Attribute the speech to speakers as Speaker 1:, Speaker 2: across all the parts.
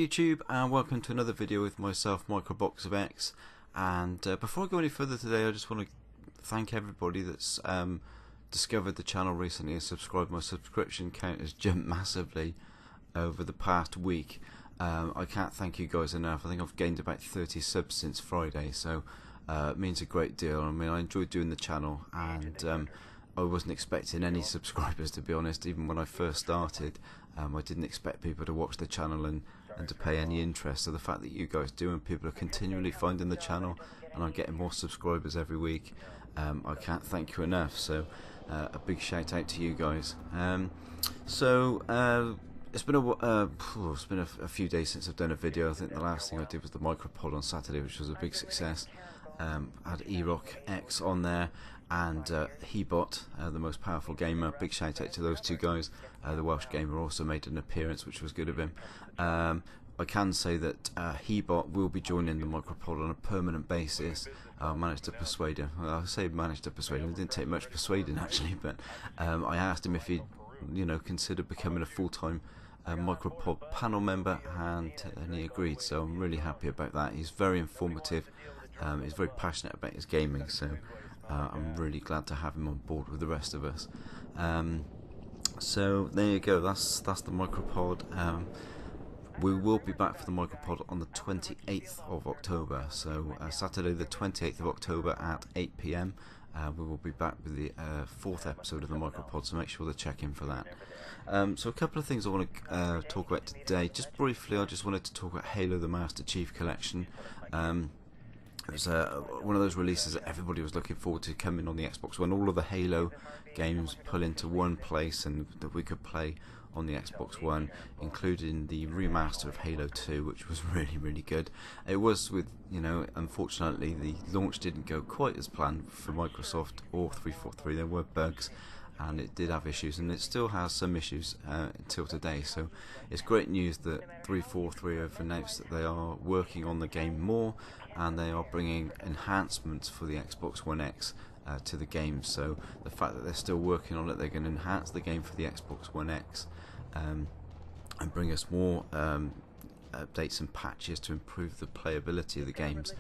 Speaker 1: YouTube, and welcome to another video with myself, Microbox of X. And before I go any further today, I just want to thank everybody that's discovered the channel recently and subscribed. My subscription count has jumped massively over the past week. I can't thank you guys enough. I think I've gained about 30 subs since Friday, so it means a great deal. I mean, I enjoyed doing the channel, and I wasn't expecting any subscribers, to be honest. Even when I first started, I didn't expect people to watch the channel and to pay any interest. So the fact that you guys do, and people are continually finding the channel, and I'm getting more subscribers every week, I can't thank you enough. So a big shout out to you guys. It's been a few days since I've done a video. I think the last thing I did was the Micropod on Saturday, which was a big success. I had X on there, and Hebot, the most powerful gamer. Big shout out to those two guys. The Welsh Gamer also made an appearance, which was good of him. I can say that Hebot will be joining the Micropod on a permanent basis. I managed to persuade him. Well, I say managed to persuade him. It didn't take much persuading actually, but I asked him if he'd, consider becoming a full-time Micropod panel member, and he agreed. So I'm really happy about that. He's very informative. He's very passionate about his gaming, so I'm really glad to have him on board with the rest of us. So there you go, that's the Micropod. We will be back for the Micropod on the 28th of October, so Saturday the 28th of October at 8 PM. We will be back with the 4th episode of the Micropod, so make sure to check in for that. So a couple of things I want to talk about today. Just briefly, I just wanted to talk about Halo the Master Chief Collection. It was one of those releases that everybody was looking forward to coming on the Xbox One. All of the Halo games pull into one place and that we could play on the Xbox One, including the remaster of Halo 2, which was really, really good. It was with, unfortunately the launch didn't go quite as planned for Microsoft or 343. There were bugs, and it did have issues, and it still has some issues until today. So it's great news that 343 have announced that they are working on the game more, and they are bringing enhancements for the Xbox One X to the game. So the fact that they're still working on it, they're going to enhance the game for the Xbox One X and bring us more updates and patches to improve the playability of the games,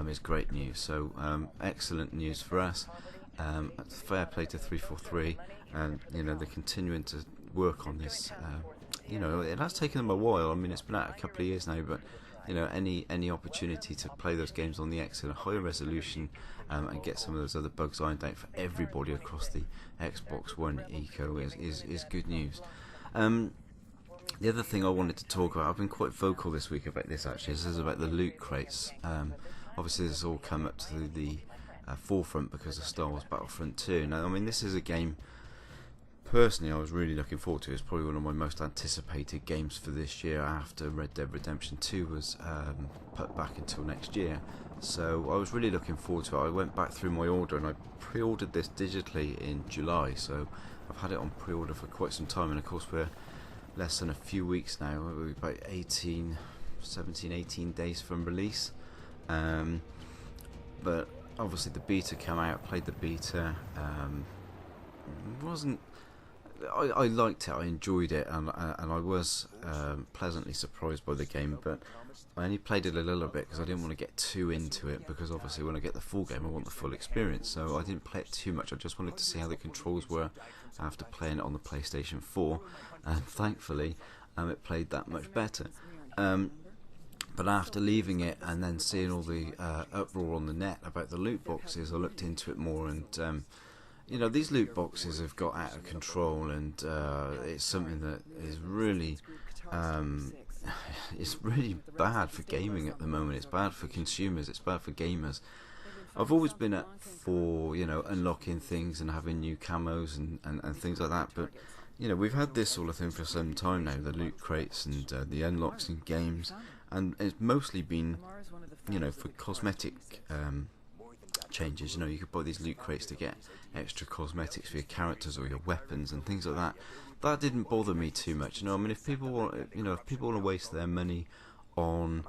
Speaker 1: is great news. So excellent news for us. Fair play to 343, and they're continuing to work on this. It has taken them a while. I mean, it's been out a couple of years now, but any opportunity to play those games on the X in a higher resolution and get some of those other bugs ironed out for everybody across the Xbox One eco is good news. The other thing I wanted to talk about, I've been quite vocal this week about this actually, this is about the loot crates. Obviously this has all come up to the forefront because of Star Wars Battlefront 2. Now, I mean, this is a game personally I was really looking forward to. It's probably one of my most anticipated games for this year, after Red Dead Redemption 2 was put back until next year. So I was really looking forward to it. I went back through my order and I pre-ordered this digitally in July, so I've had it on pre-order for quite some time, and of course we're less than a few weeks now. We're about 18 days from release. But obviously the beta came out, played the beta, I liked it, I enjoyed it, and I was pleasantly surprised by the game, but I only played it a little bit because I didn't want to get too into it, because obviously when I get the full game I want the full experience, so I didn't play it too much. I just wanted to see how the controls were after playing it on the PlayStation 4, and thankfully it played that much better. But after leaving it and then seeing all the uproar on the net about the loot boxes, I looked into it more, and these loot boxes have got out of control, and it's something that is really it's really bad for gaming at the moment. It's bad for consumers, it's bad for gamers. I've always been up for unlocking things and having new camos and things like that, but we've had this sort of thing for some time now, the loot crates and the unlocks in games, and it's mostly been for cosmetic changes. You could buy these loot crates to get extra cosmetics for your characters or your weapons and things like that. That didn't bother me too much. I mean, if people want, if people want to waste their money on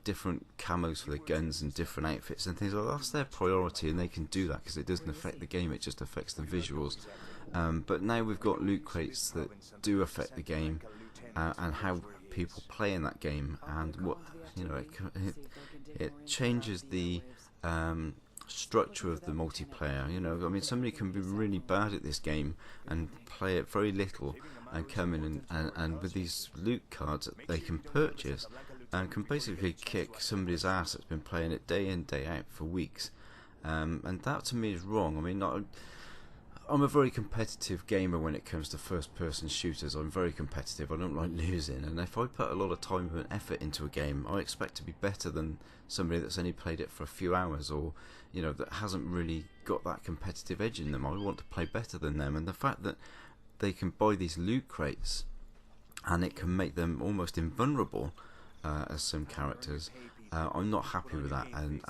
Speaker 1: different camos for their guns and different outfits and things like that, that's their priority, and they can do that because it doesn't affect the game, it just affects the visuals. But now we've got loot crates that do affect the game, and how people playing that game, and what it changes the structure of the multiplayer. You know, I mean, somebody can be really bad at this game and play it very little, and come in and with these loot cards that they can purchase, and can basically kick somebody's ass that's been playing it day in day out for weeks. And that to me is wrong. I mean, I'm a very competitive gamer when it comes to first-person shooters. I'm very competitive. I don't like losing, and if I put a lot of time and effort into a game, I expect to be better than somebody that's only played it for a few hours, or that hasn't really got that competitive edge in them. I want to play better than them, and the fact that they can buy these loot crates and it can make them almost invulnerable as some characters, I'm not happy with that, and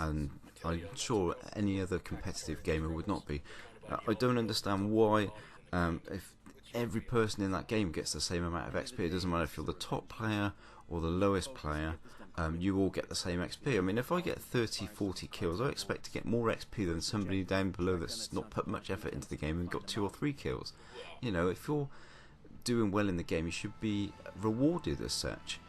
Speaker 1: I'm sure any other competitive gamer would not be. I don't understand why, if every person in that game gets the same amount of XP, it doesn't matter if you're the top player or the lowest player, you all get the same XP. I mean, if I get 30-40 kills, I expect to get more XP than somebody down below that's not put much effort into the game and got 2 or 3 kills. If you're doing well in the game, you should be rewarded as such.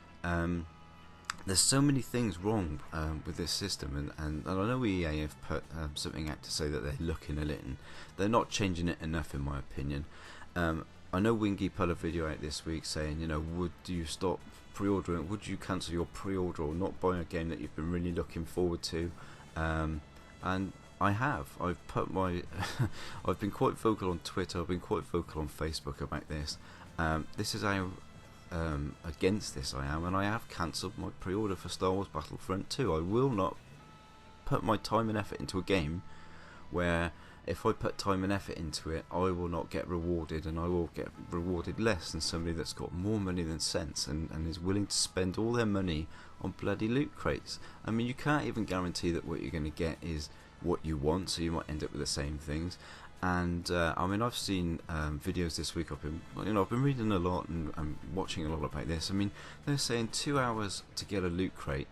Speaker 1: There's so many things wrong with this system, and I know EA have put something out to say that they're looking at it, and they're not changing it enough in my opinion. I know Wingy put a video out this week saying, would you stop pre-ordering, would you cancel your pre-order or not buy a game that you've been really looking forward to, and I have. I've put my I've been quite vocal on Twitter, I've been quite vocal on Facebook about this. This is how against this I am, and I have cancelled my pre-order for Star Wars Battlefront 2. I will not put my time and effort into a game where if I put time and effort into it, I will not get rewarded, and I will get rewarded less than somebody that's got more money than sense and is willing to spend all their money on bloody loot crates. I mean, you can't even guarantee that what you're going to get is what you want, so you might end up with the same things. And I mean, I've seen videos this week. I've been reading a lot and watching a lot about this. I mean, they're saying 2 hours to get a loot crate,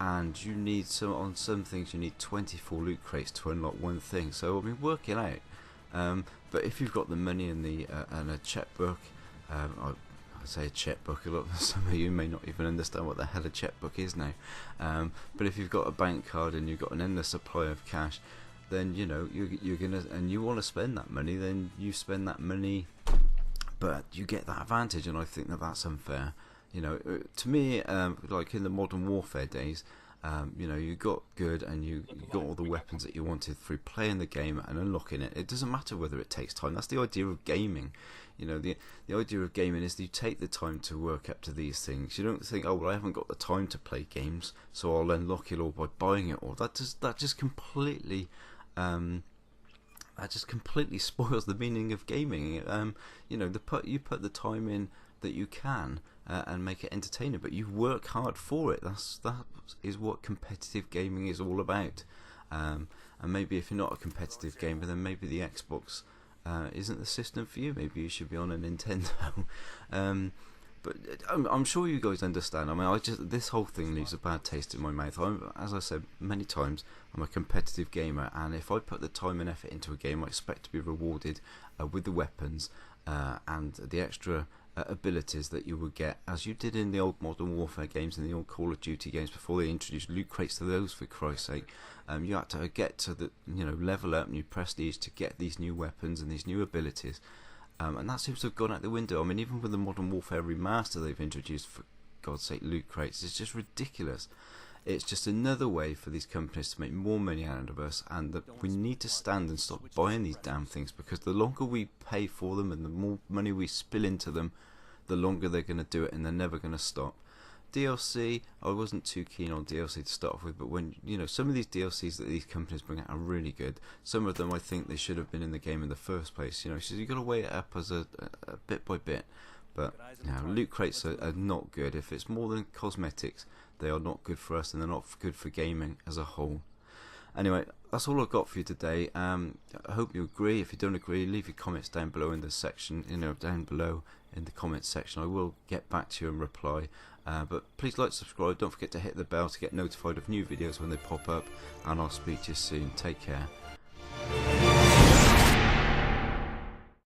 Speaker 1: and you need on some things you need 24 loot crates to unlock one thing. So I mean, work it out. But if you've got the money and a checkbook, I say a checkbook. A lot of some of you may not even understand what the hell a checkbook is now. But if you've got a bank card and you've got an endless supply of cash, then you're gonna, and you want to spend that money, then you spend that money, but you get that advantage, and I think that that's unfair. To me, like in the Modern Warfare days, you got good and you got all the weapons that you wanted through playing the game and unlocking it. It doesn't matter whether it takes time. That's the idea of gaming. The idea of gaming is that you take the time to work up to these things. You don't think, oh well, I haven't got the time to play games, so I'll unlock it all by buying it all. That just completely spoils the meaning of gaming. You put the time in that you can and make it entertaining, but you work hard for it. That is what competitive gaming is all about. And maybe if you're not a competitive gamer, then maybe the Xbox isn't the system for you. Maybe you should be on a Nintendo. But I'm sure you guys understand. I mean, this whole thing leaves a bad taste in my mouth. As I said many times, I'm a competitive gamer, and if I put the time and effort into a game, I expect to be rewarded with the weapons and the extra abilities that you would get, as you did in the old Modern Warfare games and the old Call of Duty games before they introduced loot crates to those, for Christ's sake. You had to get to the level up new prestige to get these new weapons and these new abilities. And that seems to have gone out the window. I mean, even with the Modern Warfare remaster they've introduced, for God's sake, loot crates, it's just ridiculous. It's just another way for these companies to make more money out of us, and that we need to stand and stop buying these damn things, because the longer we pay for them and the more money we spill into them, the longer they're going to do it, and they're never going to stop. DLC, I wasn't too keen on DLC to start off with, but when some of these DLCs that these companies bring out are really good. Some of them I think they should have been in the game in the first place. So you've got to weigh it up as a bit by bit. But loot crates are not good. If it's more than cosmetics, they are not good for us, and they're not good for gaming as a whole. Anyway, that's all I've got for you today. I hope you agree. If you don't agree, leave your comments down below in the section. Down below in the comments section. I will get back to you and reply. But please like, subscribe. Don't forget to hit the bell to get notified of new videos when they pop up. And I'll speak to you soon. Take care.